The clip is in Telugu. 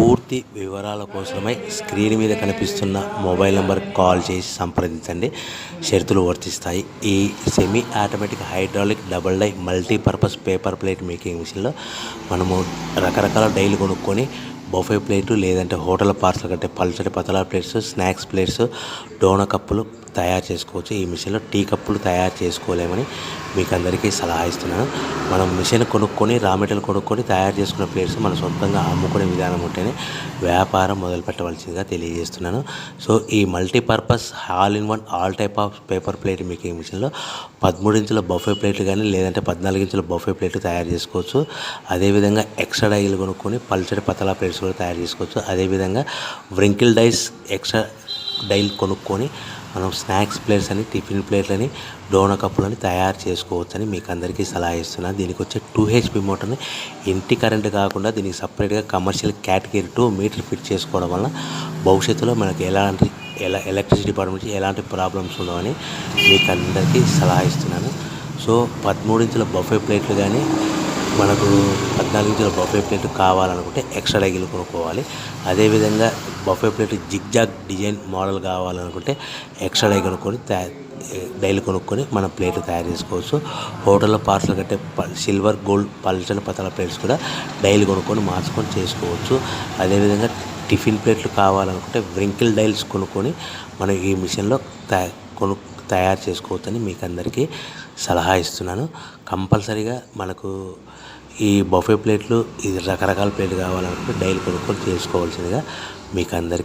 పూర్తి వివరాల కోసమై స్క్రీన్ మీద కనిపిస్తున్న మొబైల్ నెంబర్కి కాల్ చేసి సంప్రదించండి. షరతులు వర్తిస్తాయి. ఈ semi automatic hydraulic double die multipurpose paper plate making మిషన్లో మనము రకరకాల డైలు కొనుక్కొని బఫే ప్లేటు లేదంటే హోటల్ పార్సల్ కంటే పల్చటి పతలా ప్లేట్స్, స్నాక్స్ ప్లేట్స్, డోనా కప్పులు తయారు చేసుకోవచ్చు. ఈ మిషన్లో టీ కప్పులు తయారు చేసుకోలేమని మీకు అందరికీ సలహా ఇస్తున్నాను. మనం మిషన్ కొనుక్కొని రా మెటీరియల్ కొనుక్కొని తయారు చేసుకున్న ప్లేట్స్ మనం సొంతంగా అమ్ముకునే విధానం ఉంటేనే వ్యాపారం మొదలు పెట్టవలసిందిగా తెలియజేస్తున్నాను. సో ఈ multipurpose all in one all type of paper plate making మిషన్లో 13 ఇంచుల బఫే ప్లేట్లు కానీ లేదంటే 14 ఇంచుల బఫే ప్లేట్లు తయారు చేసుకోవచ్చు. అదేవిధంగా ఎక్స్ట్రా డైలు కొనుక్కొని పల్చటి పతలా ప్లేట్స్ కూడా తయారు చేసుకోవచ్చు. అదేవిధంగా వ్రింకిల్ డైస్ ఎక్స్ట్రా డైల్ కొనుక్కొని మనం స్నాక్స్ ప్లేట్స్ అని, టిఫిన్ ప్లేట్లని, డోనా కప్పులని తయారు చేసుకోవచ్చని మీకు అందరికీ సలహా ఇస్తున్నాను. దీనికి వచ్చే 2 HP మోటార్ని ఇంటి కరెంట్ కాకుండా దీనికి సపరేట్గా కమర్షియల్ కేటగిరీ 2 మీటర్ ఫిట్ చేసుకోవడం వల్ల భవిష్యత్తులో మనకి ఎలక్ట్రిసిటీ డిపార్ట్మెంట్ ఎలాంటి ప్రాబ్లమ్స్ ఉండవని మీకు అందరికీ సలహా ఇస్తున్నాను. సో 13 ఇంచుల బఫే ప్లేట్లు కానీ మనకు 14 ఇంచుల బఫే ప్లేట్ కావాలనుకుంటే ఎక్స్ట్రా డైలు కొనుక్కోవాలి. అదేవిధంగా buffet plate zigzag design model కావాలనుకుంటే ఎక్స్ట్రా డైలు కొనుక్కొని మనం ప్లేట్లు తయారు చేసుకోవచ్చు. హోటల్లో పార్సల్ కట్టే సిల్వర్, గోల్డ్, పల్చని పతల ప్లేట్స్ కూడా డైలు కొనుక్కొని మార్చుకొని చేసుకోవచ్చు. అదేవిధంగా టిఫిన్ ప్లేట్లు కావాలనుకుంటే వ్రింకిల్ డైల్స్ కొనుక్కొని మనం ఈ మిషన్లో తయారు చేసుకోవచ్చని మీకు అందరికీ సలహా ఇస్తున్నాను. కంపల్సరీగా మనకు ఈ బఫే ప్లేట్లు ఇది రకరకాల ప్లేట్లు కావాలనుకుంటే డైలు కొనుక్కొని చేసుకోవాల్సిందిగా మీకు అందరికీ